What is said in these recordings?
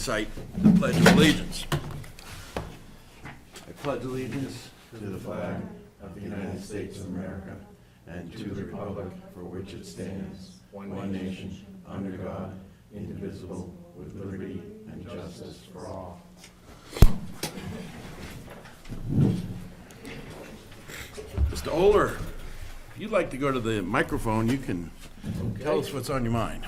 Recite the Pledge of Allegiance. I pledge allegiance to the flag of the United States of America and to the republic for which it stands, one nation, under God, indivisible, with liberty and justice for all. Mr. Oler, if you'd like to go to the microphone, you can tell us what's on your mind.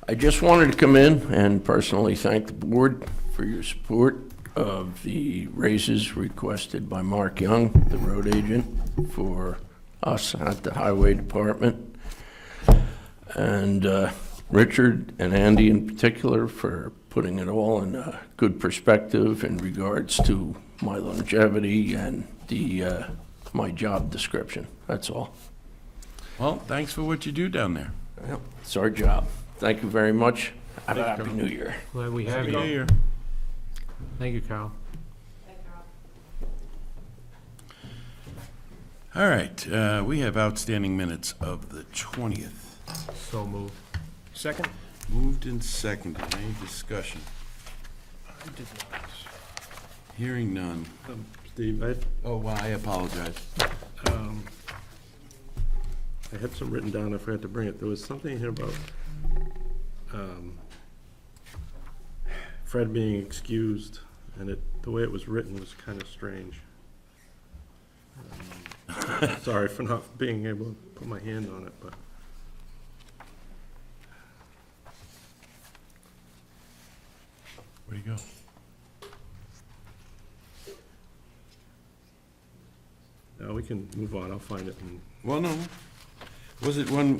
I just wanted to come in and personally thank the board for your support of the raises requested by Mark Young, the road agent, for us at the Highway Department. And Richard and Andy in particular for putting it all in a good perspective in regards to my longevity and my job description. That's all. Well, thanks for what you do down there. Well, it's our job. Thank you very much. Have a happy new year. Glad we have Happy New you. Year. Thank you, Carl. All right, we have outstanding minutes of the 20th. So moved. Second? Moved and seconded. Any discussion? I did not. Hearing none. Steve, Oh, well, I apologize. I had some written down, I forgot to bring it. There was something here about Fred being excused, and the way it was written was kind of strange. Sorry for not being able to put my hand on it, but. Where'd he go? No, we can move on, I'll find it. Well, no. Was it when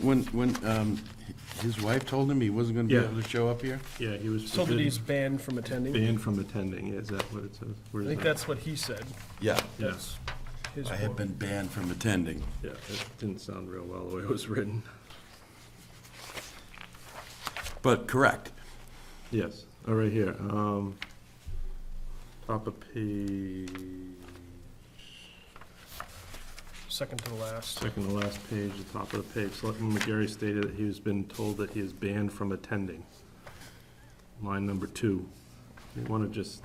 his wife told him he wasn't going to be Yeah. able to show up here? Yeah, he was So that forbidden, he's banned from attending? banned from attending, is that what it says? Where I is think that? that's what he said. Yeah. Yes, His I have quote. been banned from attending. yeah, it didn't sound real well the way it was written. But correct. Yes, oh, right here, top of page, Second to the last. second to last page, the top of the page, Selectman McGarry stated that he has been told that he is banned from attending. Line number 2. You want to just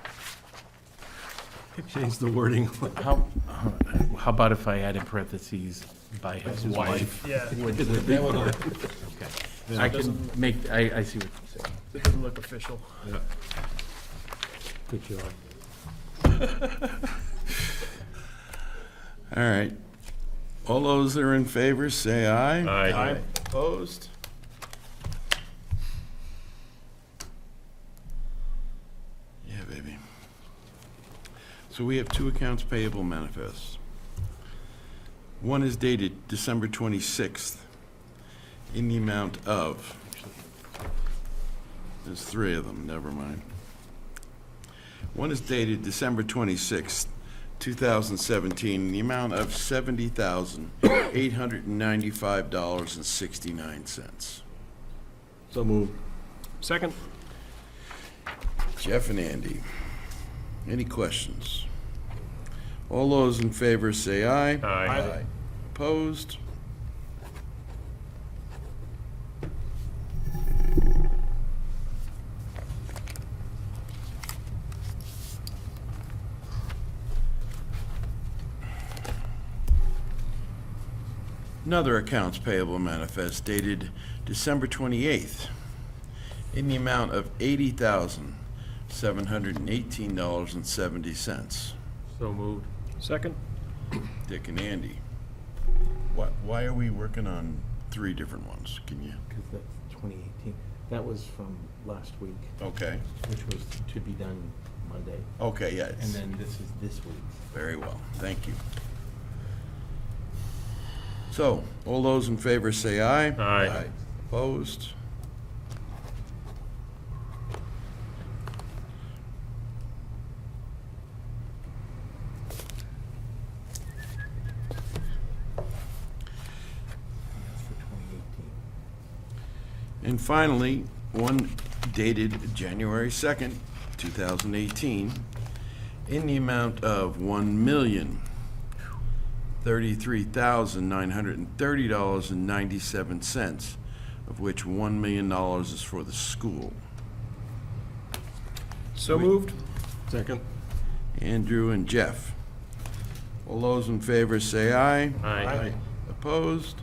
change the wording? How about if I add in parentheses by his wife? Yeah, Would that would work? Okay. I can make, I see what you're saying. it doesn't look official. Yeah. Good job. All right. All those that are in favor, say aye. Aye. Opposed? Yeah, baby. So we have 2 accounts payable manifests. One is dated December 26th in the amount of, there's 3 of them, never mind. One is dated December 26th, 2017, in the amount of $70,895.69. So moved. Second? Jeff and Andy, any questions? All those in favor say aye. Aye. Opposed? Another accounts payable manifest dated December 28th in the amount of $80,718.70. So moved. Second? Dick and Andy. Why are we working on 3 different ones? Can you? Because that's 2018. That was from last week, Okay, which was to be done Monday. okay, yeah. And then this is this week. Very well, thank you. So, all those in favor say aye. Aye. Opposed? That's for 2018. And finally, one dated January 2nd, 2018, in the amount of $33,930.97, of which $1 million is for the school. So moved. Second? Andrew and Jeff. All those in favor say aye. Aye. Opposed?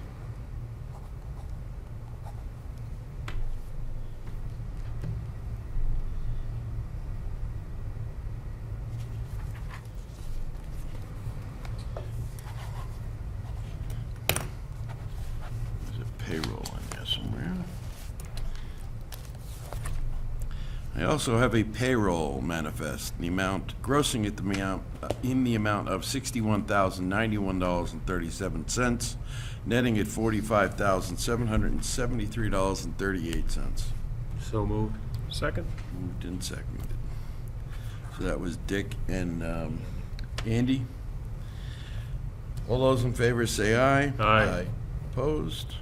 There's a payroll on there somewhere. I also have a payroll manifest, the amount, grossing at the amount, in the amount of $61,091.37, netting at $45,773.38. So moved. Second. Moved and seconded. So that was Dick and Andy. All those in favor say aye. Aye. Opposed?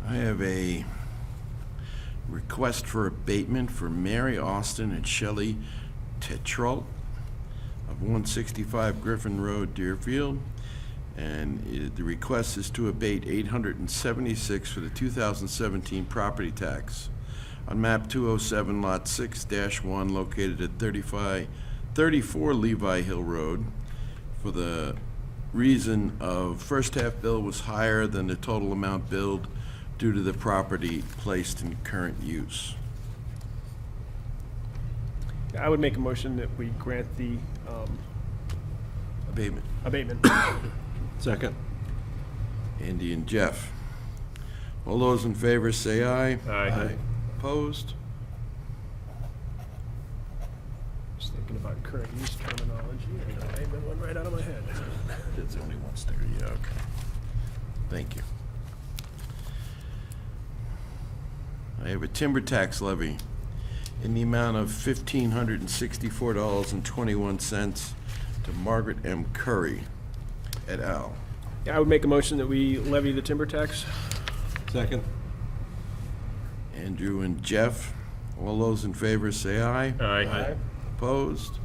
I have a request for abatement for Mary Austin and Shelley Tetrault of 165 Griffin Road, Deerfield. And the request is to abate $876 for the 2017 property tax on map 207, lot 6-1, located at 34 Levi Hill Road, for the reason of first half bill was higher than the total amount billed due to the property placed in current use. I would make a motion that we grant the Abatement. abatement. Second? Andy and Jeff. All those in favor say aye. Aye. Opposed? Just thinking about current use terminology, and I made one right out of my head. There's only one sticker, yeah, okay. Thank you. I have a timber tax levy in the amount of $1,564.21 to Margaret M. Curry et al. Yeah, I would make a motion that we levy the timber tax. Second? Andrew and Jeff. All those in favor say aye. Aye. Opposed?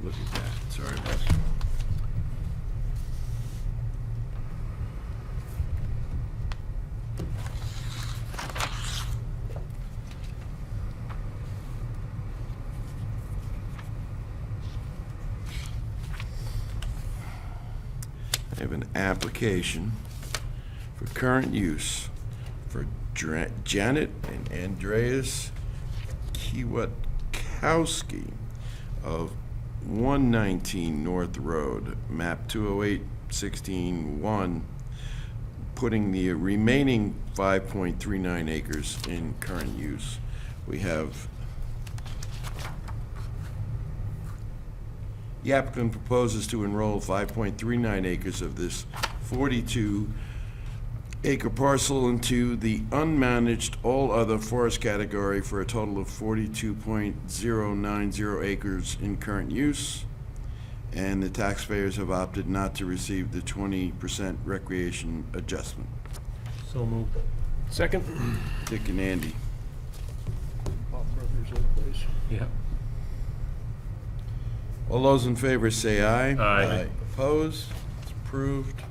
Look at that, sorry about that. I have an application for current use for Janet and Andreas Kwiatkowski of 119 North Road, map 208-16-1, putting the remaining 5.39 acres in current use. We have the applicant proposes to enroll 5.39 acres of this 42-acre parcel into the unmanaged all other forest category for a total of 42.090 acres in current use. And the taxpayers have opted not to receive the 20% recreation adjustment. So moved. Second. Dick and Andy. Bob Brothers old place. Yep. All those in favor say aye. Aye. Opposed? It's approved.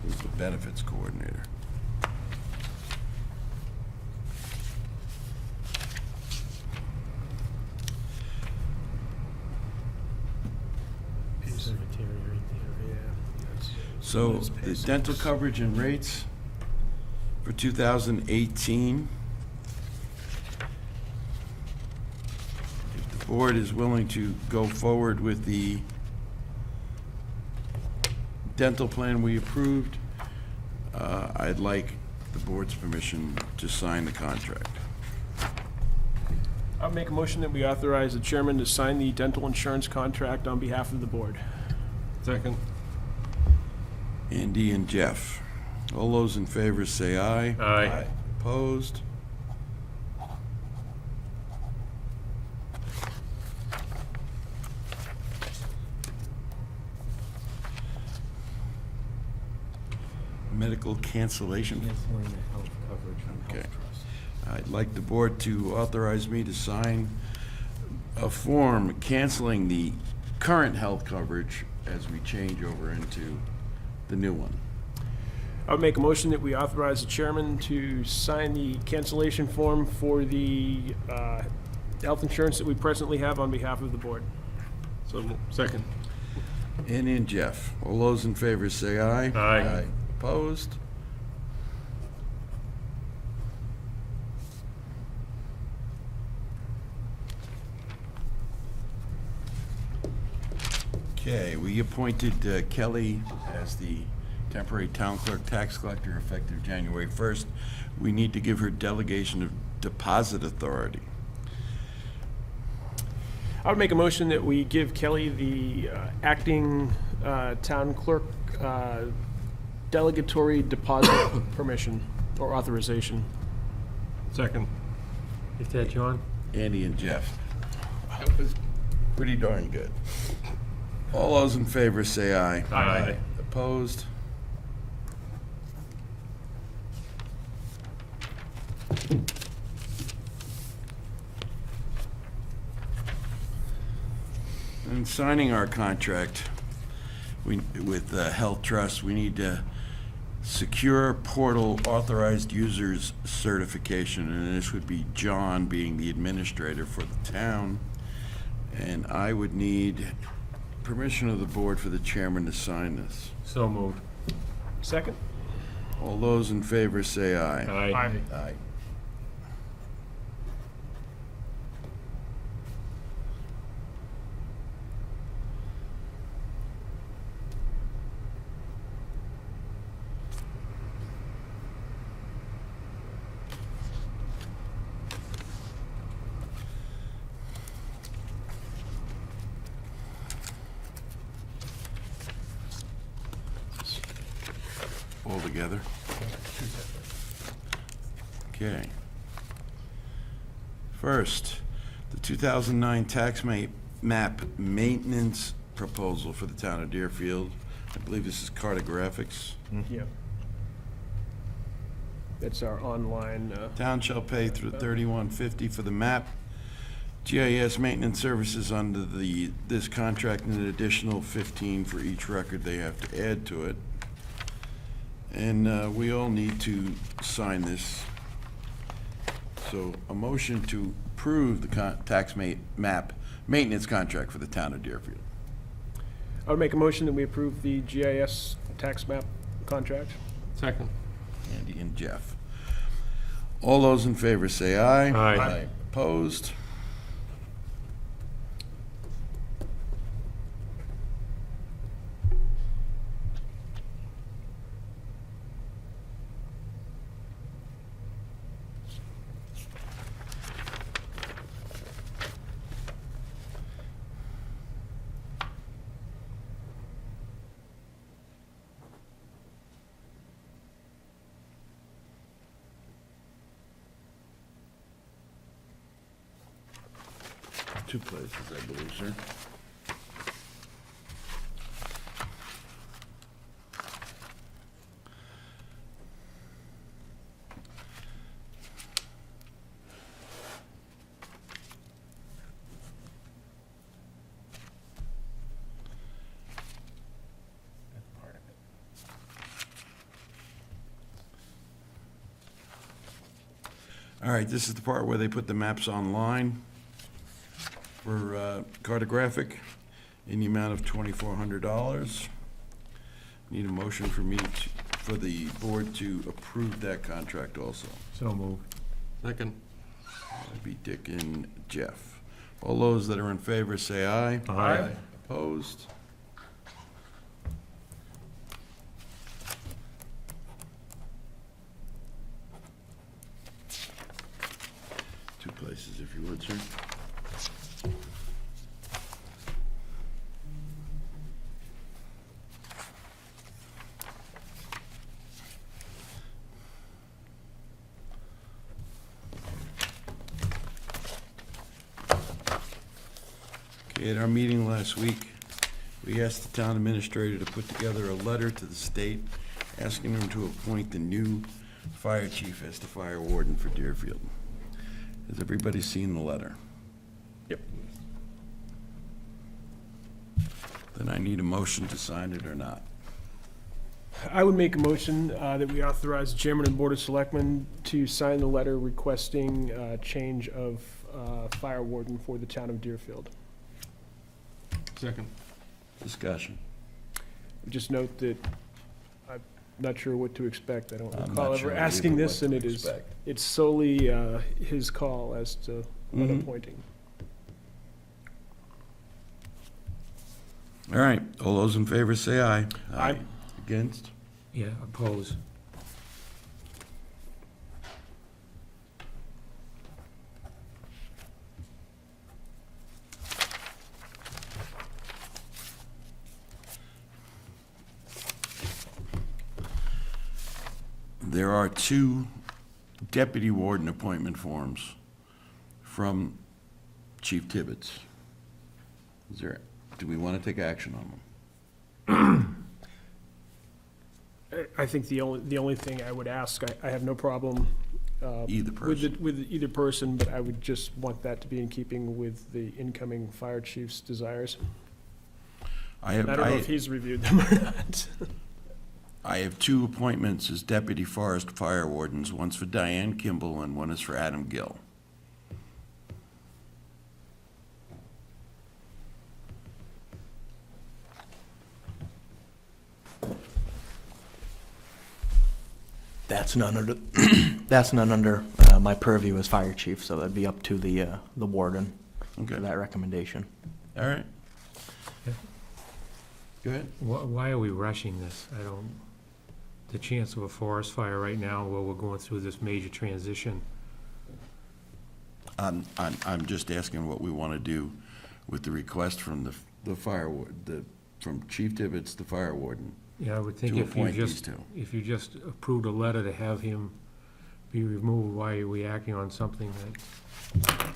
who's the benefits coordinator. Secretary right there, yeah. That's- So that's the basics. dental coverage and rates for 2018. If the board is willing to go forward with the dental plan we approved, I'd like the board's permission to sign the contract. I'll make a motion that we authorize the chairman to sign the dental insurance contract on behalf of the board. Second. Andy and Jeff. All those in favor say aye. Aye. Opposed? Medical cancellation. Canceling the health coverage from Okay. Health Trust. I'd like the board to authorize me to sign a form canceling the current health coverage as we change over into the new one. I would make a motion that we authorize the chairman to sign the cancellation form for the health insurance that we presently have on behalf of the board. Second. Andy and Jeff. All those in favor say aye. Aye. Opposed? Okay, we appointed Kelly as the temporary town clerk tax collector effective January 1st. We need to give her delegation of deposit authority. I would make a motion that we give Kelly the acting town clerk delegatory deposit permission or authorization. Second. Is that John? Andy and Jeff. That was pretty darn good. All those in favor say aye. Aye. Opposed? In signing our contract with Health Trust, we need to secure portal authorized users certification, and this would be John being the administrator for the town. And I would need permission of the board for the chairman to sign this. So moved. Second? All those in favor say aye. Aye. Aye. All together? Okay. First, the 2009 tax map maintenance proposal for the town of Deerfield. I believe this is cartographics. Yeah. That's our online, Town shall pay through $31.50 for the map. GIS maintenance services under this contract, and an additional $15 for each record they have to add to it. And we all need to sign this. So a motion to approve the tax map maintenance contract for the town of Deerfield. I would make a motion that we approve the GIS tax map contract. Second. Andy and Jeff. All those in favor say aye. Aye. Opposed? Two places, I believe, sir. That's part of it. All right, this is the part where they put the maps online for cartographic in the amount of $2,400. Need a motion for for the board to approve that contract also. So moved. Second. That'd be Dick and Jeff. All those that are in favor say aye. Aye. Opposed? Two places, if you would, sir. Okay, at our meeting last week, we asked the town administrator to put together a letter to the state asking them to appoint the new fire chief as the fire warden for Deerfield. Has everybody seen the letter? Yep. Then I need a motion to sign it or not. I would make a motion that we authorize the chairman and board of selectmen to sign the letter requesting change of fire warden for the town of Deerfield. Second. Discussion. Just note that I'm not sure what to expect. I don't I'm recall not sure ever asking either this, what and to it is, expect. it's solely his call as to what Mhm. appointing. All right, all those in favor say aye. Aye. Against? Yeah, oppose. There are two deputy warden appointment forms from Chief Tibbetts. Do we want to take action on them? I think the only thing I would ask, I have no problem Either person. with either person, but I would just want that to be in keeping with the incoming fire chief's desires. I I don't know if have, he's reviewed them or not. I have two appointments as deputy forest fire wardens. One's for Diane Kimball and one is for Adam Gill. That's none under, that's none under my purview as fire chief, so that'd be up to the warden Okay, for that recommendation. all right. Yeah. Go ahead. Why are we rushing this? I don't, the chance of a forest fire right now while we're going through this major transition. I'm just asking what we want to do with the request from the fire ward, from Chief Tibbetts, the fire warden, Yeah, I would think to if you appoint these just, two. if you just approved a letter to have him be removed, why are we acting on something that,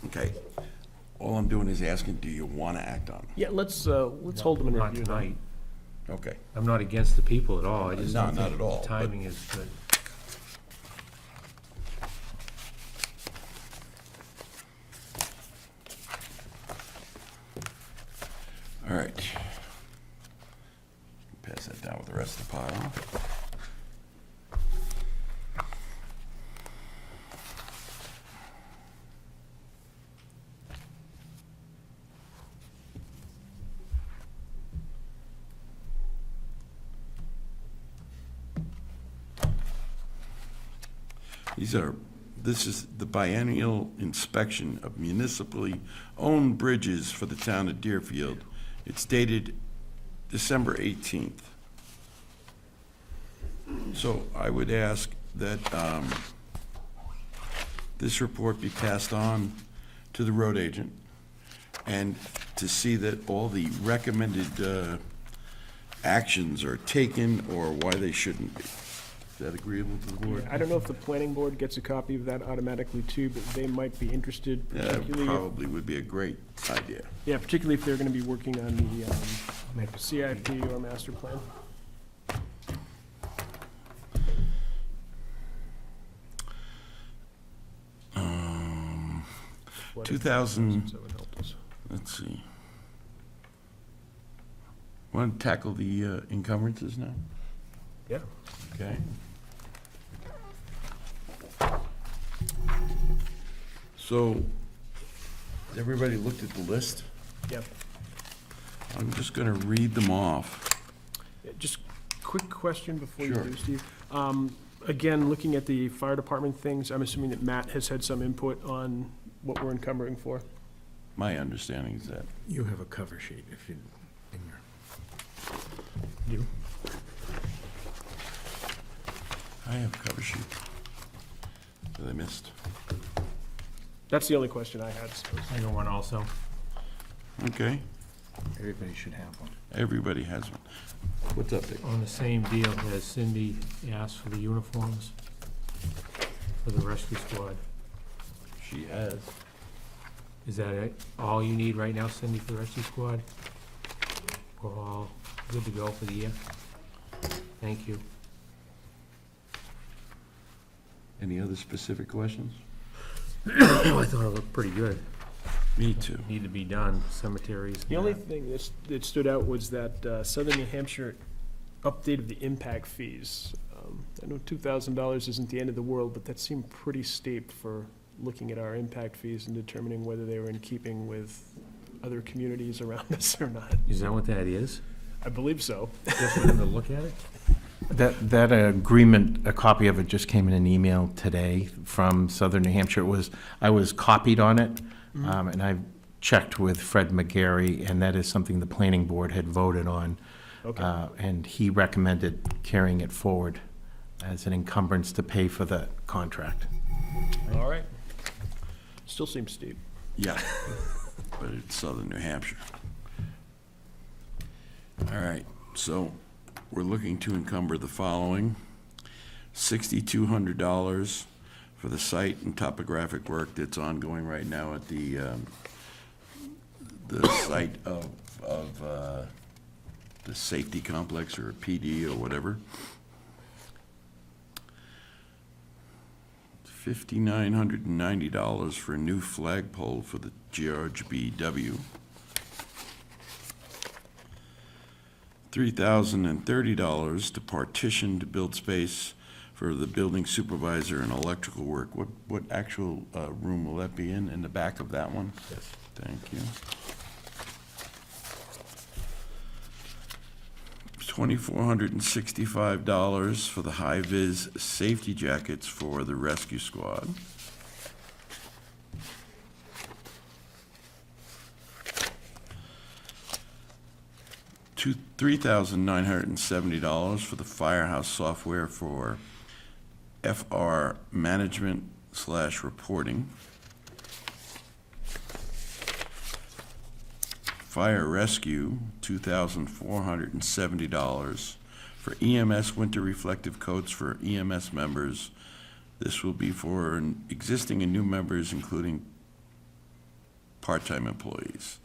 Okay. All I'm doing is asking, do you want to act on it? Yeah, let's hold them in not review. tonight? Okay. I'm not against the people at all, I just No, don't not think at all, the but- timing is good. All right. Pass that down with the rest of the pile. This is the biennial inspection of municipally owned bridges for the town of Deerfield. It's dated December 18th. So I would ask that this report be passed on to the road agent and to see that all the recommended actions are taken or why they shouldn't be. Is that agreeable to the board? I don't know if the planning board gets a copy of that automatically too, but they might be interested, That particularly, probably would be a great idea. yeah, particularly if they're gonna be working on the CIP or master plan. What if- 2000 that would help us. Let's see. Want to tackle the encumbrances now? Yeah. Okay. So, everybody looked at the list? Yep. I'm just gonna read them off. Just quick question before you Sure. do, Steve. Again, looking at the fire department things, I'm assuming that Matt has had some input on what we're encumbering for? My understanding is that. You have a cover sheet if you, in your. You? I have a cover sheet that I missed. That's the only question I had, I suppose. I got one also. Okay, Everybody should have one. everybody has one. What's up, Dick? On the same deal, has Cindy asked for the uniforms for the rescue squad? She has. Is that it? All you need right now, Cindy, for the rescue squad? We're all good to go for the year? Thank you. Any other specific questions? I thought it looked pretty good. Me too. Need to be done, cemeteries. The only thing that stood out was that Southern New Hampshire updated the impact fees. I know $2,000 isn't the end of the world, but that seemed pretty steep for looking at our impact fees and determining whether they were in keeping with other communities around us or not. Is that what that is? I believe so. Just for them to look at it? That agreement, a copy of it just came in an email today from Southern New Hampshire. I was copied on it, and I checked with Fred McGarry, and that is something the planning board had voted on. Okay. And he recommended carrying it forward as an encumbrance to pay for the contract. All right. Still seems steep. Yeah, but it's Southern New Hampshire. All right, so we're looking to encumber the following: $6,200 for the site and topographic work that's ongoing right now at the site of the safety complex or PD or whatever. $5,990 for a new flagpole for the GRBW. $3,030 to partition to build space for the building supervisor and electrical work. What actual room will that be in? In the back of that one? Yes. Thank you. $2,465 for the high-vis safety jackets for the rescue squad. $3,970 for the firehouse software for FR management/reporting. Fire rescue, $2,470 for EMS winter reflective coats for EMS members. This will be for existing and new members, including part-time employees.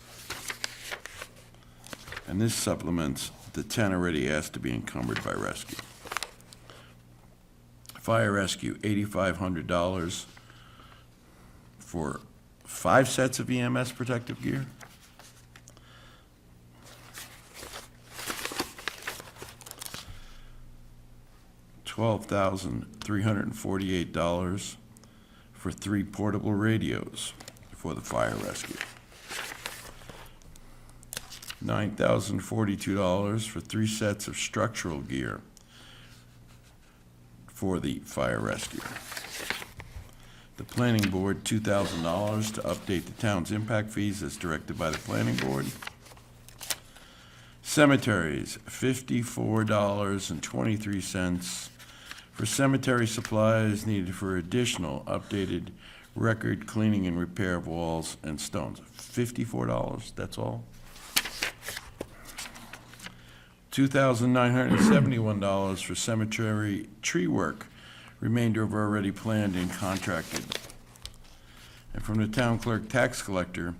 And this supplements the 10 already asked to be encumbered by rescue. Fire rescue, $8,500 for 5 sets of EMS protective gear. $12,348 for 3 portable radios for the fire rescue. $9,042 for 3 sets of structural gear for the fire rescue. The planning board, $2,000 to update the town's impact fees as directed by the planning board. Cemeteries, $54.23 for cemetery supplies needed for additional updated record cleaning and repair of walls and stones. $54, that's all? $2,971 for cemetery tree work, remainder of already planned and contracted. And from the town clerk tax collector,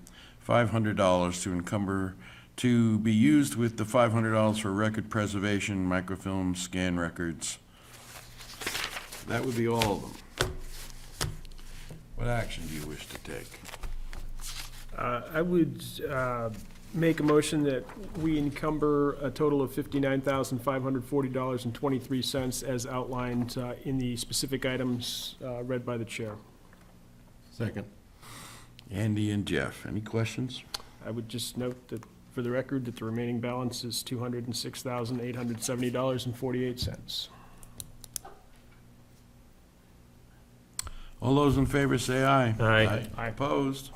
$500 to encumber, to be used with the $500 for record preservation, microfilm, scan records. That would be all of them. What action do you wish to take? I would make a motion that we encumber a total of $59,540.23 as outlined in the specific items read by the chair. Second. Andy and Jeff, any questions? I would just note that, for the record, that the remaining balance is $206,870.48. All those in favor say aye. Aye. Aye. Opposed?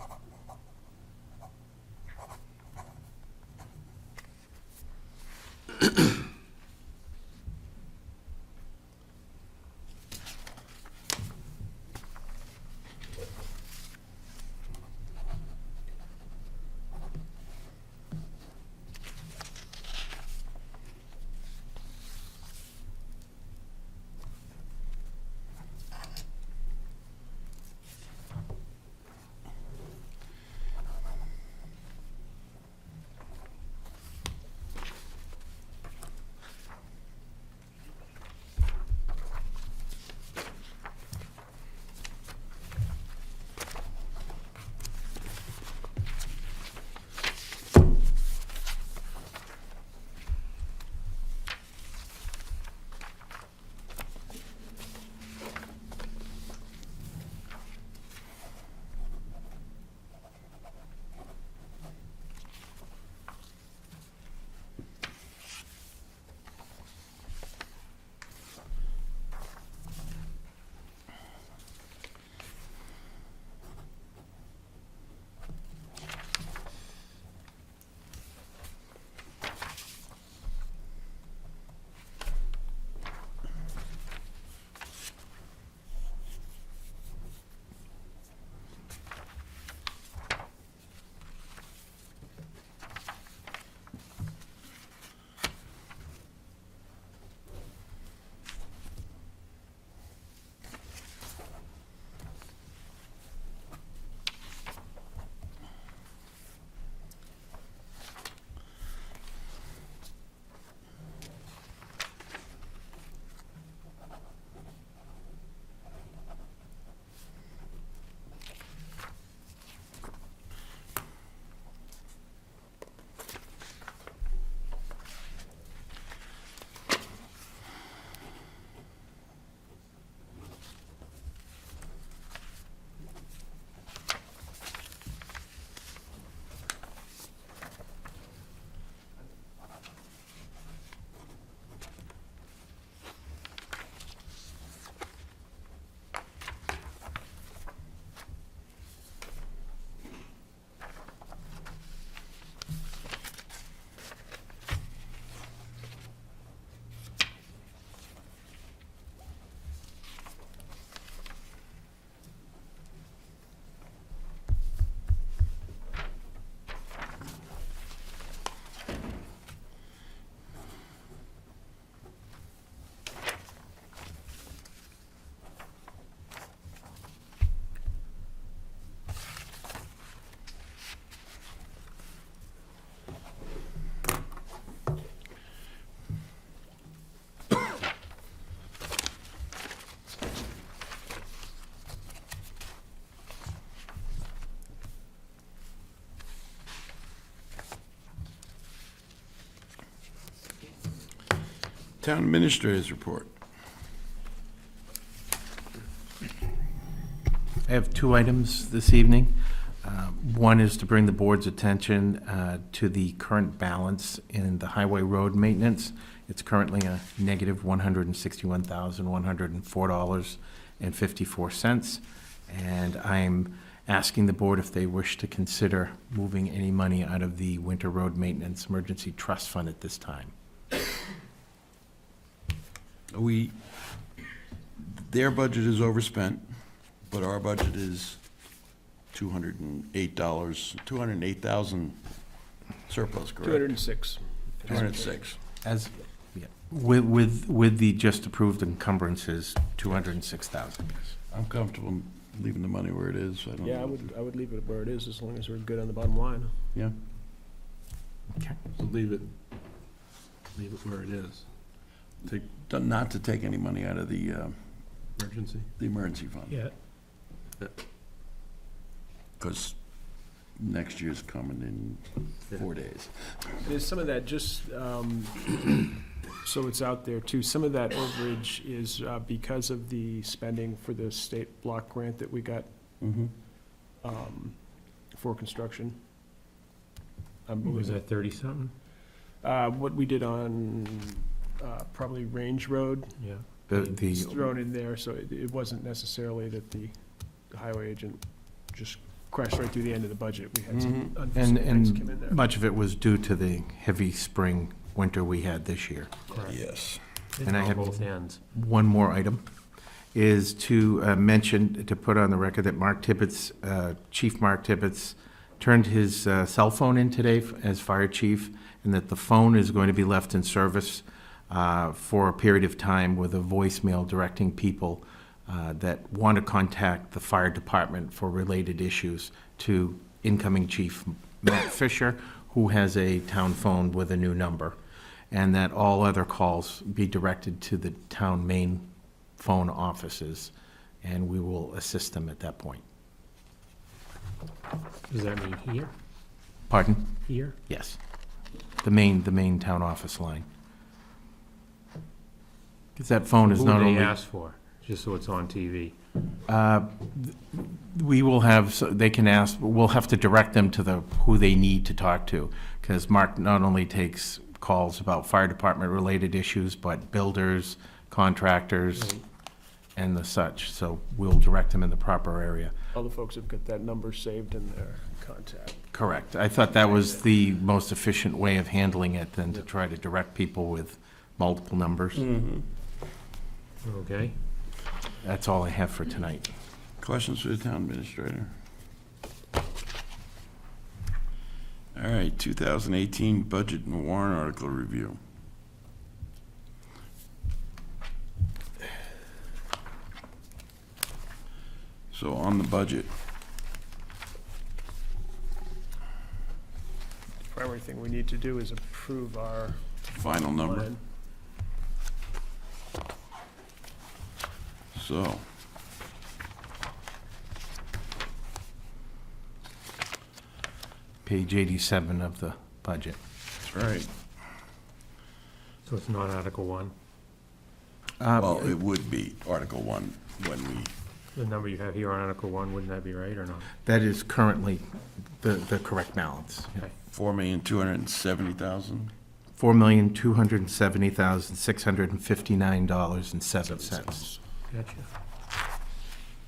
Town Administrator's report. I have two items this evening. One is to bring the board's attention to the current balance in the highway road maintenance. It's currently a negative $161,104.54. And I'm asking the board if they wish to consider moving any money out of the Winter Road Maintenance Emergency Trust Fund at this time. Their budget is overspent, but our budget is $208,000 surplus, correct? 206. 206. As, yeah, with the just approved encumbrances, 206,000. I'm comfortable leaving the money where it is. I don't Yeah, know. I would leave it where it is, as long as we're good on the bottom line. Yeah. Okay. So leave it where it is. Not to take any money out of the Emergency. fund. Yeah, Because next year's coming in 4 days. And is some of that just, so it's out there too, some of that overage is because of the spending for the state block grant that we got. Mm-hmm. for construction. Was that 30-something? What we did on, probably Range Road, Yeah. it's The, thrown in there, so it wasn't necessarily that the highway agent just crashed right through the end of the budget. We had some unforeseen things come in there. much of it was due to the heavy spring, winter we had this year. Correct. Yes. It's And I on have- both ends. One more item is to mention, to put on the record that Mark Tibbetts, Chief Mark Tibbetts, turned his cell phone in today as fire chief, and that the phone is going to be left in service for a period of time with a voicemail directing people that want to contact the fire department for related issues to incoming Chief Matt Fisher, who has a town phone with a new number, and that all other calls be directed to the town main phone offices, and we will assist them at that point. Does that mean here? Pardon? Here? Yes. The main town office line. Because that phone is Who not would they only, ask for? Just so it's on TV? we will have, so they can ask, we'll have to direct them to who they need to talk to. Because Mark not only takes calls about fire department related issues, but builders, contractors, Right. and the such. So we'll direct them in the proper area. All the folks have got that number saved in their contact. Correct. I thought that was the most efficient way of handling it than to try to direct people with multiple numbers. Okay. That's all I have for tonight. Questions for the town administrator? All right, 2018 budget and warrant article review. So on the budget, Primary thing we need to do is approve our final number. plan. So. Page 87 of the budget. That's right. So it's not Article 1? Well, it would be Article 1 when we, The number you have here on Article 1, wouldn't that be right or not? That is currently the correct balance. Okay. 4,270,000. $4,270,659.07. Gotcha.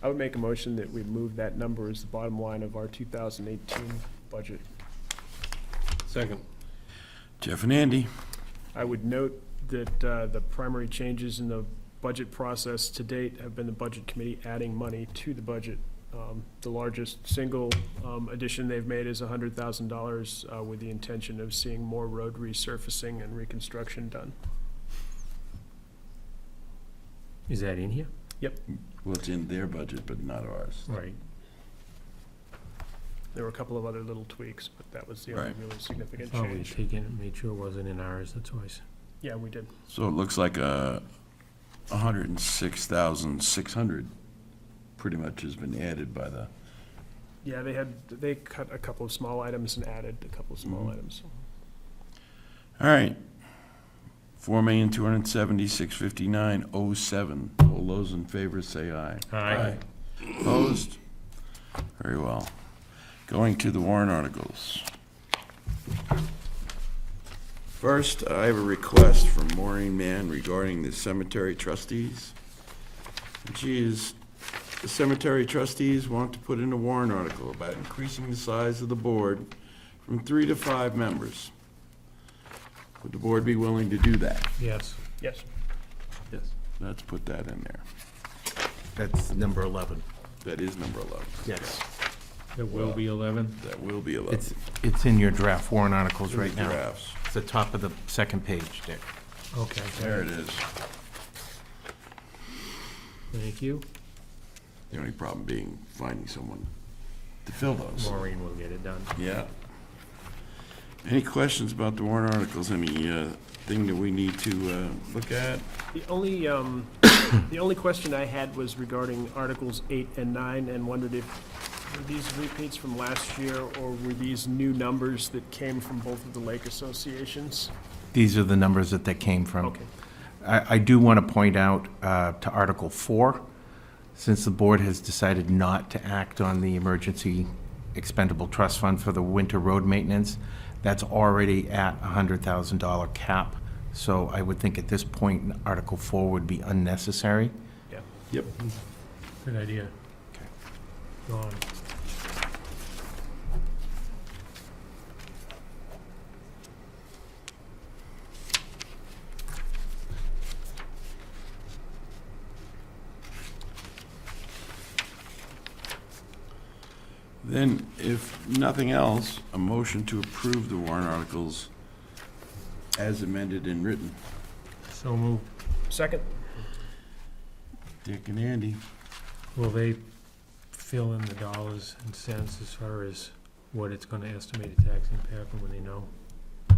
I would make a motion that we move that number as the bottom line of our 2018 budget. Second. Jeff and Andy. I would note that the primary changes in the budget process to date have been the Budget Committee adding money to the budget. The largest single addition they've made is $100,000 with the intention of seeing more road resurfacing and reconstruction done. Is that in here? Well, it's in their budget, but not ours. Right. There were a couple of other little tweaks, but that was the only Right. really significant Oh, we change. taken it, made sure it wasn't in ours, that's why. Yeah, we did. So it looks like 106,600 pretty much has been added by the, Yeah, they cut a couple of small items and added a couple of small items. all right. 4,270,659.07. All those in favor say aye. Aye. Opposed? Very well. Going to the warrant articles. First, I have a request from Maureen Mann regarding the cemetery trustees. And she is, the cemetery trustees want to put in a warrant article about increasing the size of the board from 3 to 5 members. Would the board be willing to do that? Yes. Yes. Yes. Let's put that in there. That's number 11. That is number 11. Yes. It will be 11? That will be 11. It's in your draft warrant articles right now. Drafts. It's the top of the second page, Dick. Okay. There it is. Thank you. The only problem being finding someone to fill those. Maureen will get it done. Yeah. Any questions about the warrant articles? Any thing that we need to look at? The only, the only question I had was regarding Articles 8 and 9, and wondered if were these repeats from last year, or were these new numbers that came from both of the lake associations? These are the numbers that they came from. Okay. I do want to point out to Article 4, since the board has decided not to act on the emergency expendable trust fund for the winter road maintenance. That's already at a $100,000 cap. So I would think at this point, Article 4 would be unnecessary. Yep. Good idea. Ron. Then, if nothing else, a motion to approve the warrant articles as amended and written. So moved. Second? Dick and Andy. Will they fill in the dollars and cents as far as what it's gonna estimate a tax impact when they know?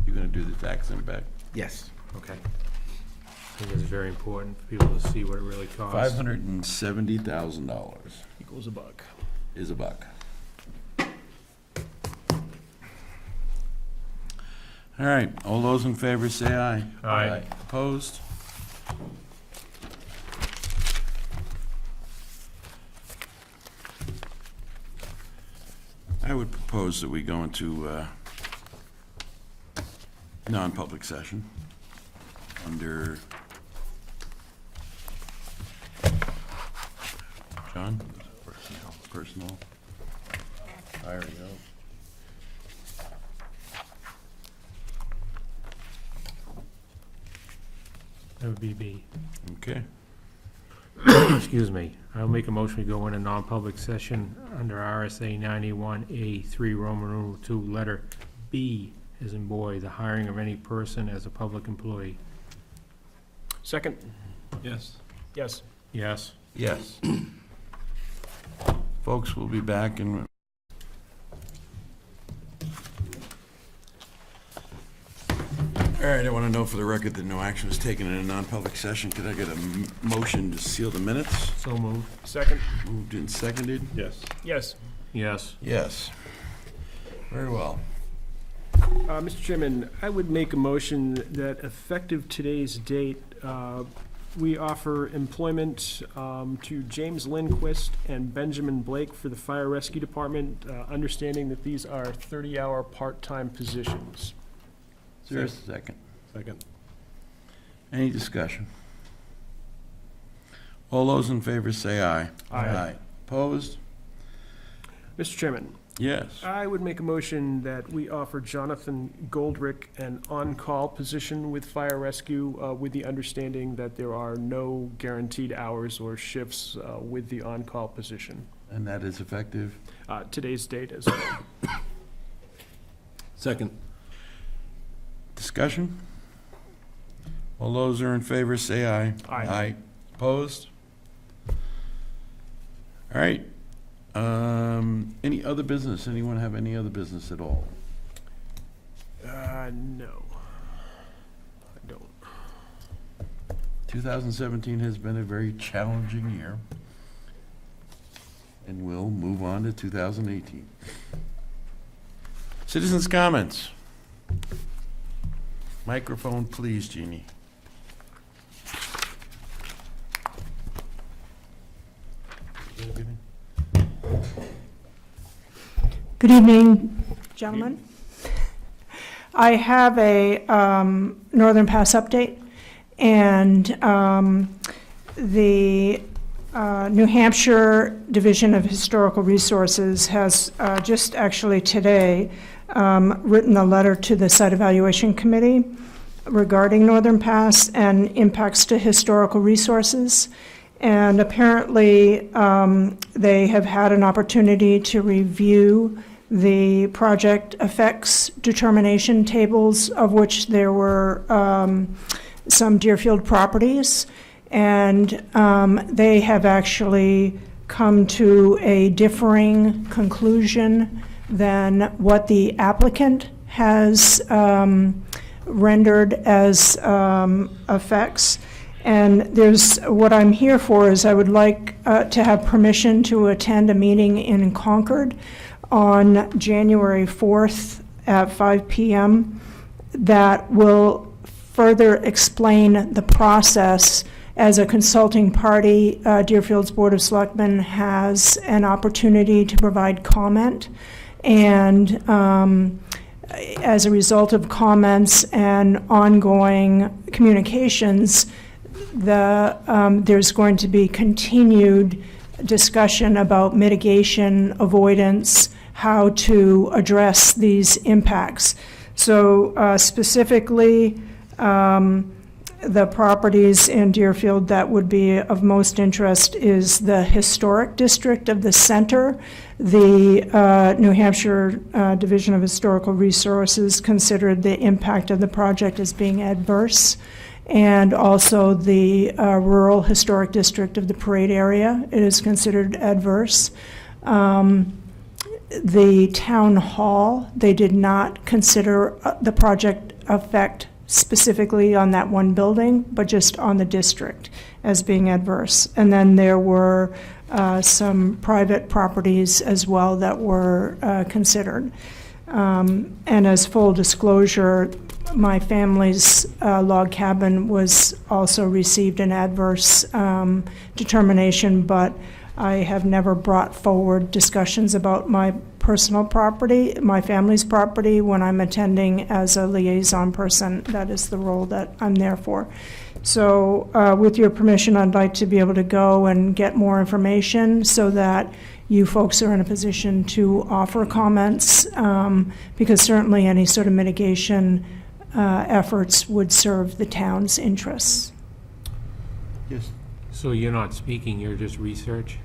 You're gonna do the tax impact? Yes. Okay. I think it's very important for people to see what it really costs. $570,000 Equals a buck. is a buck. All right, all those in favor say aye. Aye. Opposed? I would propose that we go into non-public session under John? Personnel. I already know. That would be B. Okay. Excuse me. I'll make a motion to go into non-public session under RSA 91A3 Roman numeral 2, letter B, as in boy, the hiring of any person as a public employee. Second? Yes. Yes. Yes. Yes. Folks, we'll be back in. All right, I want to know for the record that no action was taken in a non-public session. Could I get a motion to seal the minutes? So moved. Second? Moved and seconded? Yes. Yes. Yes. Yes. Very well. Mr. Chairman, I would make a motion that effective today's date, we offer employment to James Lindquist and Benjamin Blake for the Fire Rescue Department, understanding that these are 30-hour part-time positions. Is there a second? Second. Any discussion? All those in favor say aye. Aye. Opposed? Mr. Chairman, Yes. I would make a motion that we offer Jonathan Goldrick an on-call position with Fire Rescue with the understanding that there are no guaranteed hours or shifts with the on-call position. And that is effective? Today's date as well. Second. Discussion? All those are in favor say aye. Aye. Opposed? All right. Any other business? Anyone have any other business at all? No. I don't. 2017 has been a very challenging year. And we'll move on to 2018. Citizens' comments. Microphone, please, Jeannie. Good evening, gentlemen. I have a Northern Pass update, and the New Hampshire Division of Historical Resources has just actually today written a letter to the Site Evaluation Committee regarding Northern Pass and impacts to historical resources. And apparently, they have had an opportunity to review the project effects determination tables, of which there were some Deerfield properties. And they have actually come to a differing conclusion than what the applicant has rendered as effects. And what I'm here for is I would like to have permission to attend a meeting in Concord on January 4th at 5 p.m. that will further explain the process. As a consulting party, Deerfield's Board of Selectmen has an opportunity to provide comment, And as a result of comments and ongoing communications, there's going to be continued discussion about mitigation, avoidance, how to address these impacts. So specifically, the properties in Deerfield that would be of most interest is the historic district of the center. The New Hampshire Division of Historical Resources considered the impact of the project as being adverse, and also the rural historic district of the Parade area, it is considered adverse. The town hall, they did not consider the project effect specifically on that one building, but just on the district as being adverse. And then there were some private properties as well that were considered. And as full disclosure, my family's log cabin was also received an adverse determination, but I have never brought forward discussions about my personal property, my family's property, when I'm attending as a liaison person. That is the role that I'm there for. So with your permission, I'd like to be able to go and get more information so that you folks are in a position to offer comments, because certainly any sort of mitigation efforts would serve the town's interests. Yes. So you're not speaking, you're just research?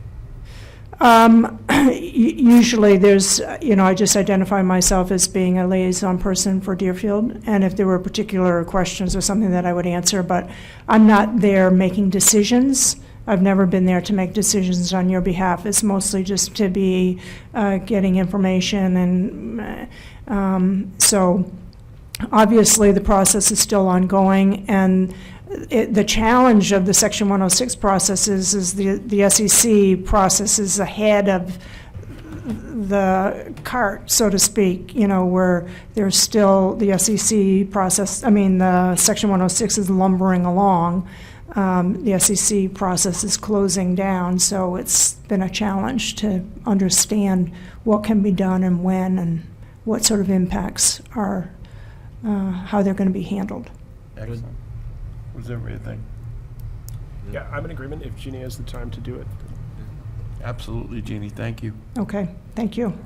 Usually there's, I just identify myself as being a liaison person for Deerfield, and if there were particular questions or something that I would answer, but I'm not there making decisions. I've never been there to make decisions on your behalf. It's mostly just to be getting information, and so obviously the process is still ongoing, and the challenge of the Section 106 process is the SEC process is ahead of the cart, so to speak, where there's still the SEC process, the Section 106 is lumbering along. The SEC process is closing down, so it's been a challenge to understand what can be done and when, and what sort of impacts are, how they're going to be handled. Excellent. What does everybody think? Yeah, I'm in agreement if Jeannie has the time to do it. Absolutely, Jeannie, thank you. Okay, thank you.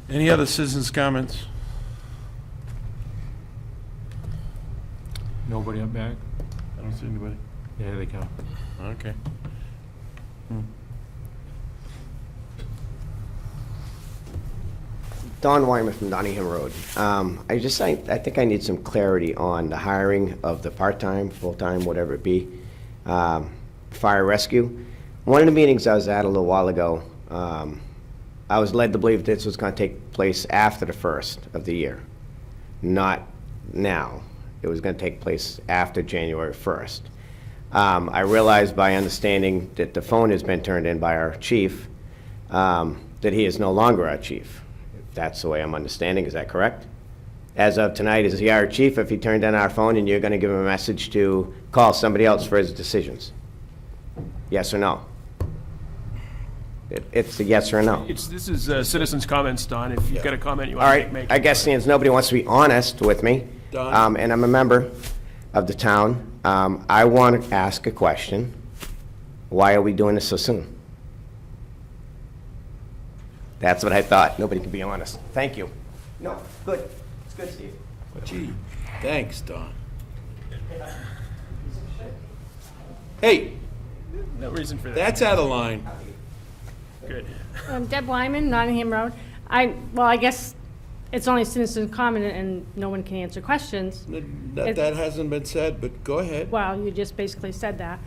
Any other citizens' comments? Nobody up back? I don't see anybody. There they come. Okay. Don Weimer from Nottingham Road. I think I need some clarity on the hiring of the part-time, full-time, whatever it be, fire rescue. One of the meetings I was at a little while ago, I was led to believe this was going to take place after the first of the year, not now. It was going to take place after January 1st. I realized by understanding that the phone has been turned in by our chief, that he is no longer our chief. That's the way I'm understanding. Is that correct? As of tonight, is he our chief if he turned in our phone and you're going to give him a message to call somebody else for his decisions? Yes or no? It's a yes or a no. This is citizens' comments, Don. If you've got a comment you All want to right, make. I guess since nobody wants to be honest with me, Don? and I'm a member of the town, I want to ask a question. Why are we doing this so soon? That's what I thought. Nobody can be honest. Thank you. No, good. It's good, Steve. Gee, thanks, Don. Hey, No reason for that. that's out of line. Good. Deb Wyman, Nottingham Road. I guess it's only citizen comment and no one can answer questions. That hasn't been said, but go ahead. Well, you just basically said that.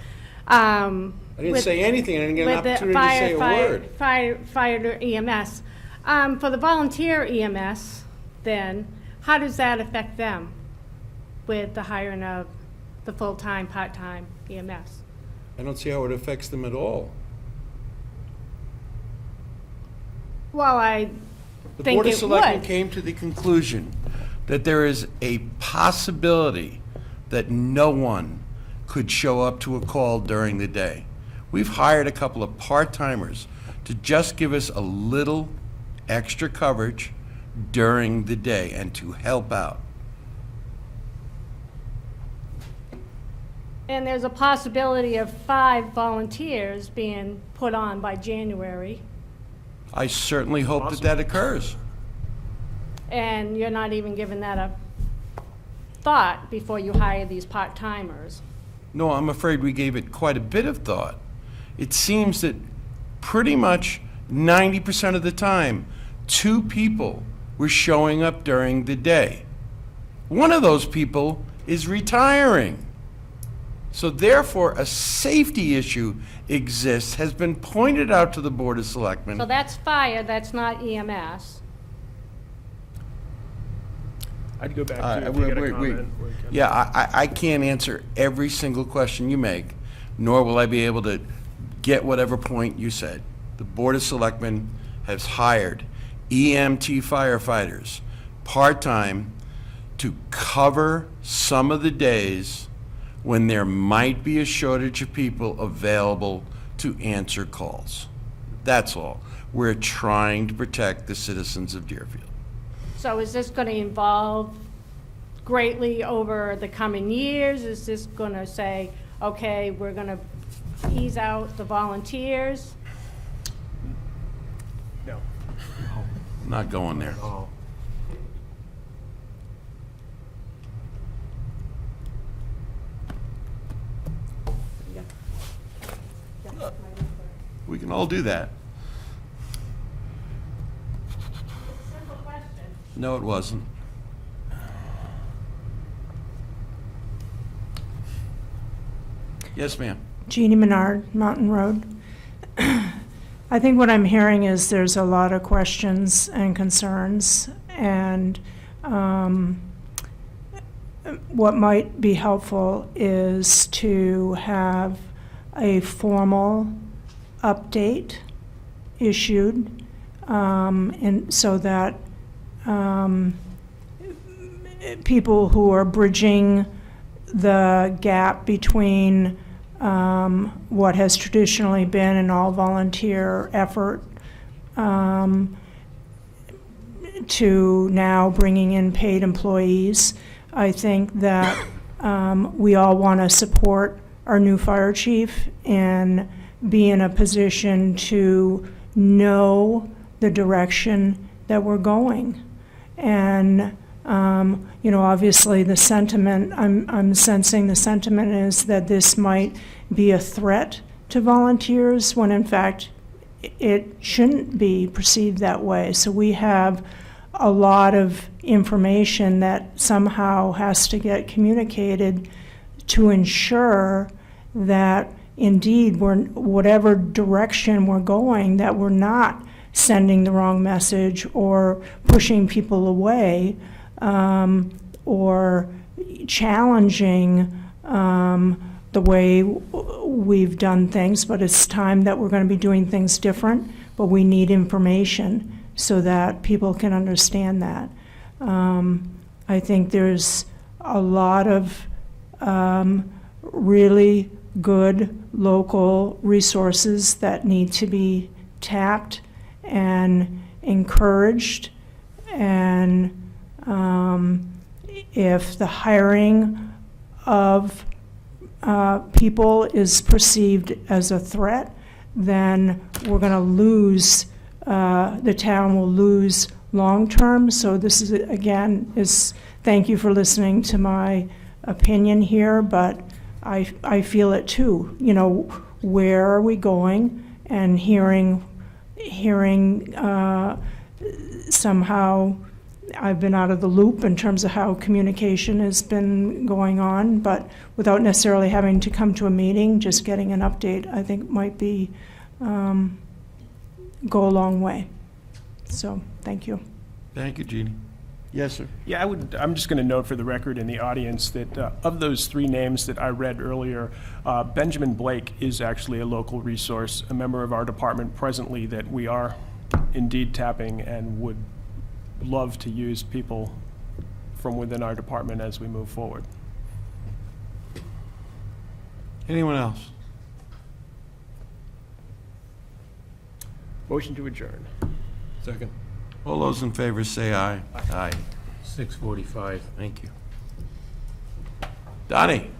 I didn't say anything, I didn't get an With the opportunity to say a word. fire to EMS. For the volunteer EMS, then, how does that affect them with the hiring of the full-time, part-time EMS? I don't see how it affects them at all. Well, I The think Board of it Selectmen would. came to the conclusion that there is a possibility that no one could show up to a call during the day. We've hired a couple of part-timers to just give us a little extra coverage during the day and to help out. And there's a possibility of 5 volunteers being put on by January, I certainly hope that that occurs. and you're not even giving that a thought before you hire these part-timers. No, I'm afraid we gave it quite a bit of thought. It seems that pretty much 90% of the time, 2 people were showing up during the day. One of those people is retiring. So therefore, a safety issue exists, has been pointed out to the Board of Selectmen. So that's fire, that's not E EMS. I'd go back to you if you got a comment. Yeah, I can't answer every single question you make, nor will I be able to get whatever point you said. The Board of Selectmen has hired EMT firefighters, part-time, to cover some of the days when there might be a shortage of people available to answer calls. That's all. We're trying to protect the citizens of Deerfield. So is this going to evolve greatly over the coming years? Is this going to say, okay, we're going to ease out the volunteers? No. I'm not going there. Oh, We can all do that. Simple question. No, it wasn't. Yes, ma'am. Jeannie Menard, Mountain Road. I think what I'm hearing is there's a lot of questions and concerns, and what might be helpful is to have a formal update issued, and so that people who are bridging the gap between what has traditionally been an all-volunteer effort to now bringing in paid employees. I think that we all want to support our new fire chief and be in a position to know the direction that we're going. And obviously the sentiment, I'm sensing the sentiment is that this might be a threat to volunteers, when in fact it shouldn't be perceived that way. So we have a lot of information that somehow has to get communicated to ensure that indeed whatever direction we're going, that we're not sending the wrong message or pushing people away, or challenging the way we've done things. But it's time that we're going to be doing things different, but we need information so that people can understand that. I think there's a lot of really good local resources that need to be tapped and encouraged. And if the hiring of people is perceived as a threat, then we're going to lose, the town will lose long-term. So this is, again, thank you for listening to my opinion here, but I feel it too. Where are we going? And hearing somehow I've been out of the loop in terms of how communication has been going on, but without necessarily having to come to a meeting, just getting an update, I think might be, go a long way. So, thank you. Thank you, Jeannie. Yes, sir. Yeah, I'm just going to note for the record in the audience that of those 3 names that I read earlier, Benjamin Blake is actually a local resource, a member of our department presently that we are indeed tapping and would love to use people from within our department as we move forward. Anyone else? Motion to adjourn. Second. All those in favor say aye. Aye. 6:45. Thank you. Donnie?